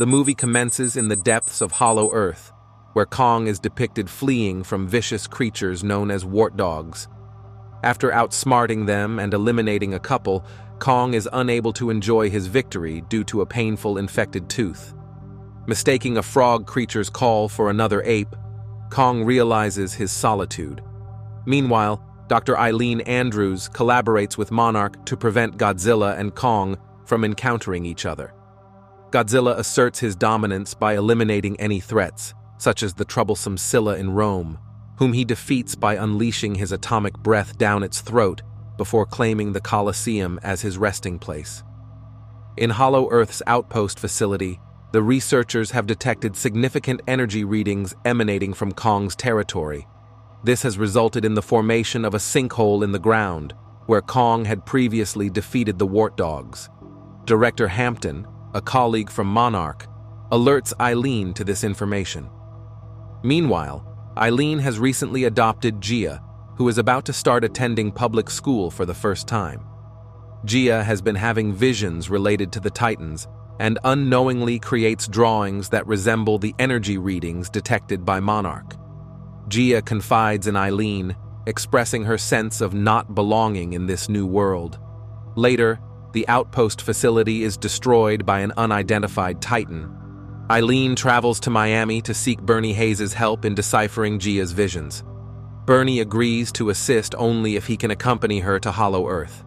The movie commences in the depths of Hollow Earth, where Kong is depicted fleeing from vicious creatures known as wart dogs. After outsmarting them and eliminating a couple, Kong is unable to enjoy his victory due to a painful infected tooth. Mistaking a frog creature's call for another ape, Kong realizes his solitude. Meanwhile, Dr. Eileen Andrews collaborates with Monarch to prevent Godzilla and Kong from encountering each other. Godzilla asserts his dominance by eliminating any threats, such as the troublesome Scylla in Rome, whom he defeats by unleashing his atomic breath down its throat before claiming the Colosseum as his resting place. In Hollow Earth's outpost facility, the researchers have detected significant energy readings emanating from Kong's territory. This has resulted in the formation of a sinkhole in the ground, where Kong had previously defeated the wart dogs. Director Hampton, a colleague from Monarch, alerts Eileen to this information. Meanwhile, Eileen has recently adopted Gia, who is about to start attending public school for the first time. Gia has been having visions related to the Titans and unknowingly creates drawings that resemble the energy readings detected by Monarch. Gia confides in Eileen, expressing her sense of not belonging in this new world. Later, the outpost facility is destroyed by an unidentified Titan. Eileen travels to Miami to seek Bernie Hayes' help in deciphering Gia's visions. Bernie agrees to assist only if he can accompany her to Hollow Earth.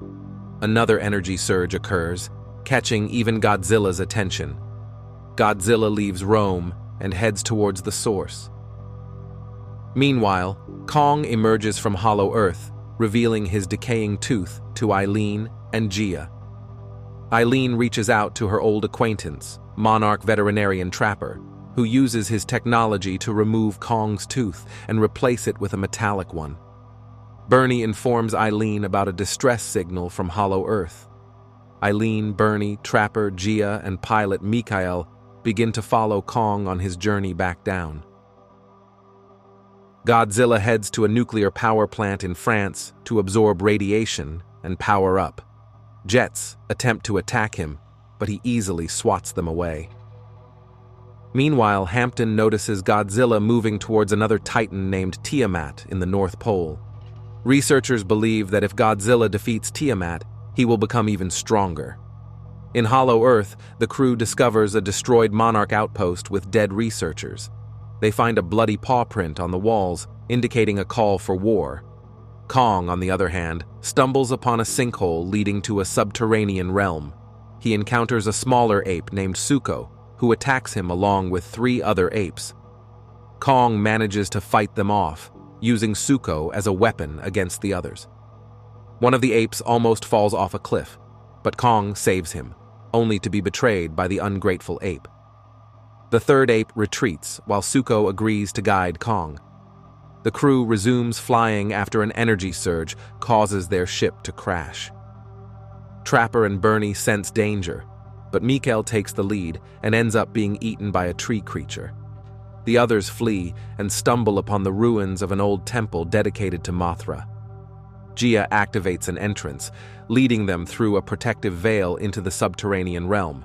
Another energy surge occurs, catching even Godzilla's attention. Godzilla leaves Rome and heads towards the source. Meanwhile, Kong emerges from Hollow Earth, revealing his decaying tooth to Eileen and Gia. Eileen reaches out to her old acquaintance, Monarch veterinarian Trapper, who uses his technology to remove Kong's tooth and replace it with a metallic one. Bernie informs Eileen about a distress signal from Hollow Earth. Eileen, Bernie, Trapper, Gia, and pilot Mikael begin to follow Kong on his journey back down. Godzilla heads to a nuclear power plant in France to absorb radiation and power up. Jets attempt to attack him, but he easily swats them away. Meanwhile, Hampton notices Godzilla moving towards another Titan named Tiamat in the North Pole. Researchers believe that if Godzilla defeats Tiamat, he will become even stronger. In Hollow Earth, the crew discovers a destroyed Monarch outpost with dead researchers. They find a bloody paw print on the walls, indicating a call for war. Kong, on the other hand, stumbles upon a sinkhole leading to a subterranean realm. He encounters a smaller ape named Suko, who attacks him along with 3 other apes. Kong manages to fight them off, using Suko as a weapon against the others. One of the apes almost falls off a cliff, but Kong saves him, only to be betrayed by the ungrateful ape. The third ape retreats while Suko agrees to guide Kong. The crew resumes flying after an energy surge causes their ship to crash. Trapper and Bernie sense danger, but Mikael takes the lead and ends up being eaten by a tree creature. The others flee and stumble upon the ruins of an old temple dedicated to Mothra. Gia activates an entrance, leading them through a protective veil into the subterranean realm.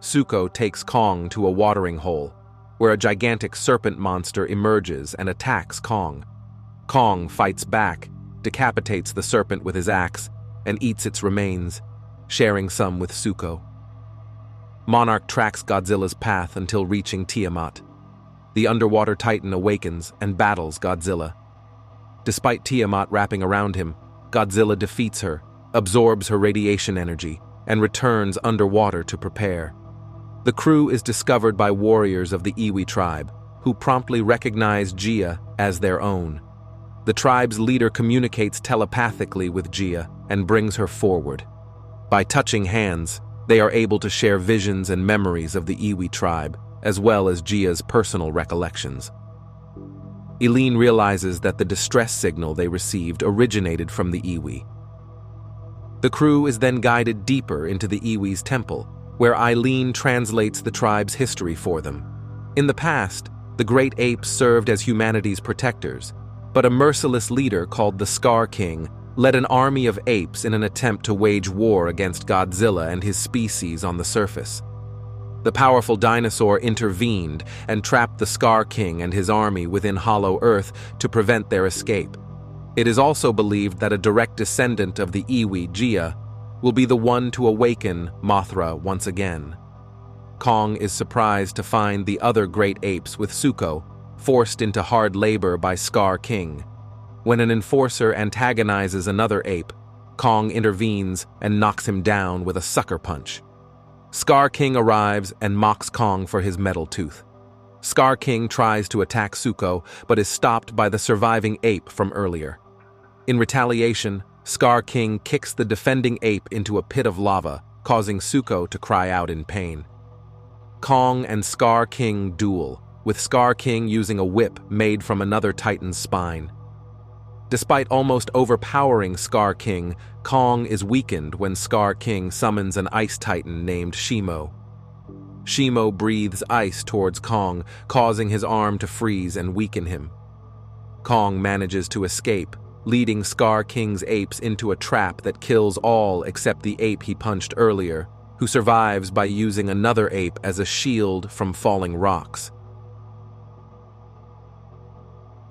Suko takes Kong to a watering hole, where a gigantic serpent monster emerges and attacks Kong. Kong fights back, decapitates the serpent with his axe, and eats its remains, sharing some with Suko. Monarch tracks Godzilla's path until reaching Tiamat. The underwater titan awakens and battles Godzilla. Despite Tiamat wrapping around him, Godzilla defeats her, absorbs her radiation energy, and returns underwater to prepare. The crew is discovered by warriors of the Iwi tribe, who promptly recognize Gia as their own. The tribe's leader communicates telepathically with Gia and brings her forward. By touching hands, they are able to share visions and memories of the Iwi tribe, as well as Gia's personal recollections. Eileen realizes that the distress signal they received originated from the Iwi. The crew is then guided deeper into the Iwi's temple, where Eileen translates the tribe's history for them. In the past, the great apes served as humanity's protectors, but a merciless leader called the Scar King led an army of apes in an attempt to wage war against Godzilla and his species on the surface. The powerful dinosaur intervened and trapped the Scar King and his army within Hollow Earth to prevent their escape. It is also believed that a direct descendant of the iwi, Gia, will be the one to awaken Mothra once again. Kong is surprised to find the other great apes with Suko forced into hard labor by Scar King. When an enforcer antagonizes another ape, Kong intervenes and knocks him down with a sucker punch. Scar King arrives and mocks Kong for his metal tooth. Scar King tries to attack Suko, but is stopped by the surviving ape from earlier. In retaliation, Scar King kicks the defending ape into a pit of lava, causing Suko to cry out in pain. Kong and Scar King duel, with Scar King using a whip made from another Titan's spine. Despite almost overpowering Scar King, Kong is weakened when Scar King summons an ice titan named Shimo. Shimo breathes ice towards Kong, causing his arm to freeze and weaken him. Kong manages to escape, leading Scar King's apes into a trap that kills all except the ape he punched earlier, who survives by using another ape as a shield from falling rocks.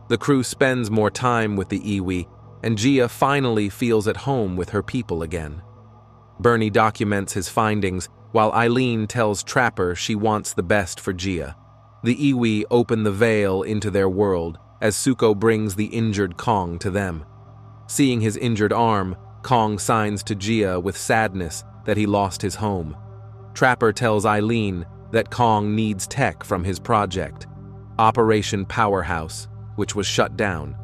The crew spends more time with the iwi, and Gia finally feels at home with her people again. Bernie documents his findings, while Eileen tells Trapper she wants the best for Gia. The iwi open the veil into their world, as Suko brings the injured Kong to them. Seeing his injured arm, Kong signs to Gia with sadness that he lost his home. Trapper tells Eileen that Kong needs tech from his project, Operation Powerhouse, which was shut down.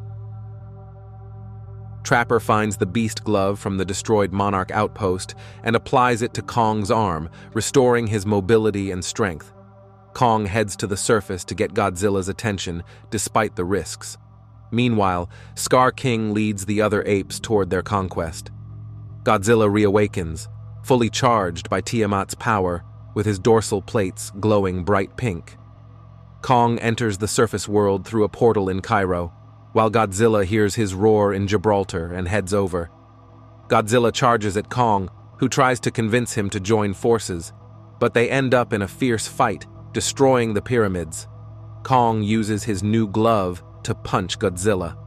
Trapper finds the beast glove from the destroyed Monarch outpost and applies it to Kong's arm, restoring his mobility and strength. Kong heads to the surface to get Godzilla's attention, despite the risks. Meanwhile, Scar King leads the other apes toward their conquest. Godzilla reawakens, fully charged by Tiamat's power, with his dorsal plates glowing bright pink. Kong enters the surface world through a portal in Cairo, while Godzilla hears his roar in Gibraltar and heads over. Godzilla charges at Kong, who tries to convince him to join forces, but they end up in a fierce fight, destroying the pyramids. Kong uses his new glove to punch Godzilla.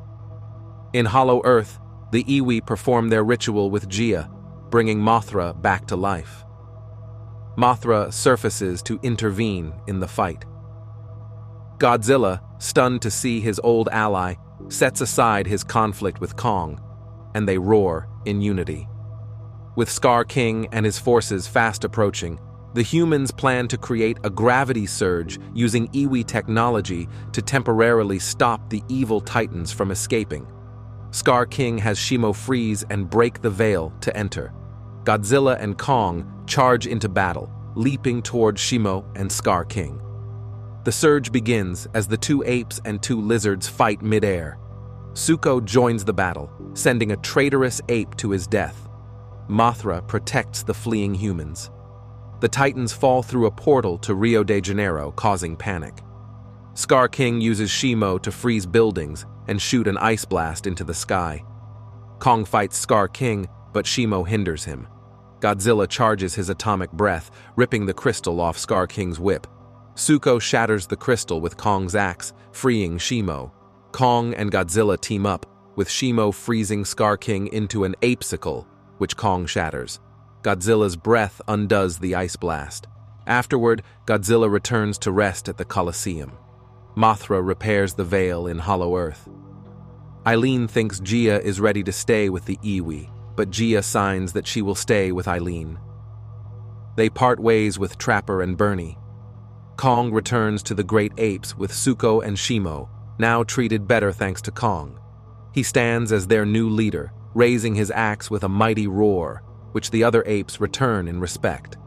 In Hollow Earth, the iwi perform their ritual with Gia, bringing Mothra back to life. Mothra surfaces to intervene in the fight. Godzilla, stunned to see his old ally, sets aside his conflict with Kong, and they roar in unity. With Scar King and his forces fast approaching, the humans plan to create a gravity surge using iwi technology to temporarily stop the evil titans from escaping. Scar King has Shimo freeze and break the veil to enter. Godzilla and Kong charge into battle, leaping toward Shimo and Scar King. The surge begins as the two apes and two lizards fight mid-air. Suko joins the battle, sending a traitorous ape to his death. Mothra protects the fleeing humans. The Titans fall through a portal to Rio de Janeiro, causing panic. Scar King uses Shimo to freeze buildings and shoot an ice blast into the sky. Kong fights Scar King, but Shimo hinders him. Godzilla charges his atomic breath, ripping the crystal off Scar King's whip. Suko shatters the crystal with Kong's axe, freeing Shimo. Kong and Godzilla team up, with Shimo freezing Scar King into an apesicle, which Kong shatters. Godzilla's breath undoes the ice blast. Afterward, Godzilla returns to rest at the Colosseum. Mothra repairs the veil in Hollow Earth. Eileen thinks Gia is ready to stay with the iwi, but Gia signs that she will stay with Eileen. They part ways with Trapper and Bernie. Kong returns to the great apes with Suko and Shimo, now treated better thanks to Kong. He stands as their new leader, raising his axe with a mighty roar, which the other apes return in respect.